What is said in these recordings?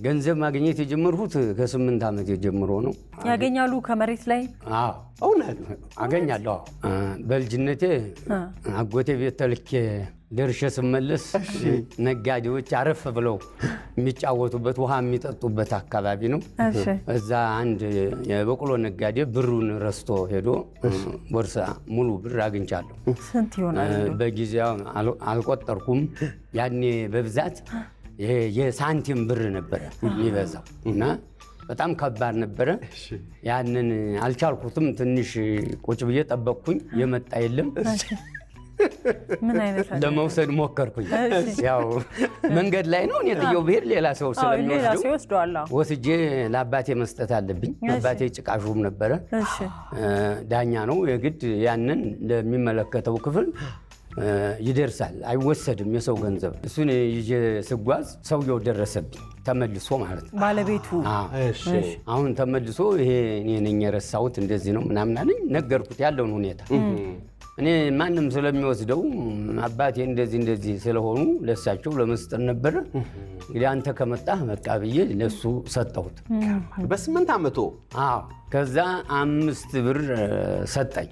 ገንዘብ ማግኘት የጀመርኩት ከ8 ዓመት ጀምሮ ነው። ያገኛሉ ከመሬት ላይ? አዎ እውነት አገኛለሁ። በልጅነቴ አጎቴ ቤት ተልኬ ደርሼ ስመለስ ነጋዴዎች አረፍ ብለው የሚጫወቱበት ውሃ የሚጠጡበት አካባቢ ነው። እዛ አንድ የበቆሎ ነጋዴ ብሩን ረስቶ ሄዶ ቦርሳ ሙሉ ብር አግኝቻለሁ። ስንት ይሆናል? በጊዜው አልቆጠርኩም። ያኔ በብዛት የሳንቲም ብር ነበረ የሚበዛው እና በጣም ከባድ ነበረ። ያንን አልቻልኩትም። ትንሽ ቁጭ ብዬ ጠበቅኩኝ። የመጣ የለም። ምን አይነት ለመውሰድ ሞከርኩኝ። ያው መንገድ ላይ ነው። እኔ ጥየው ብሄድ ሌላ ሰው ስለሚወስደው ወስጄ ለአባቴ መስጠት አለብኝ። አባቴ ጭቃ ሹም ነበረ። ዳኛ ነው። የግድ ያንን ለሚመለከተው ክፍል ይደርሳል። አይወሰድም የሰው ገንዘብ። እሱን ይዤ ስጓዝ ሰውየው ደረሰብኝ ተመልሶ ማለት ነው። ባለቤቱ አሁን ተመልሶ ይሄ እኔ ነኝ የረሳሁት እንደዚህ ነው ምናምን አለኝ። ነገርኩት ያለውን ሁኔታ። እኔ ማንም ስለሚወስደው አባቴ እንደዚህ ስለሆኑ ለሳቸው ለመስጠት ነበረ። እንግዲህ አንተ ከመጣህ በቃ ብዬ ለሱ ሰጠሁት። በ8 ዓመቱ? አዎ። ከዛ 5 ብር ሰጠኝ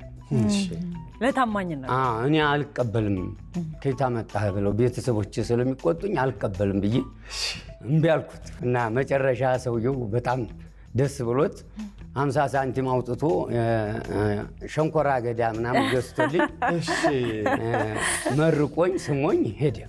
ለታማኝነት። እኔ አልቀበልም ከየት አመጣህ ብለው ቤተሰቦቼ ስለሚቆጡኝ አልቀበልም ብዬ እምቢ አልኩት እና መጨረሻ ሰውየው በጣም ደስ ብሎት 50 ሳንቲም አውጥቶ ሸንኮራ አገዳ ምናምን ገዝቶልኝ መርቆኝ ስሞኝ ሄደ።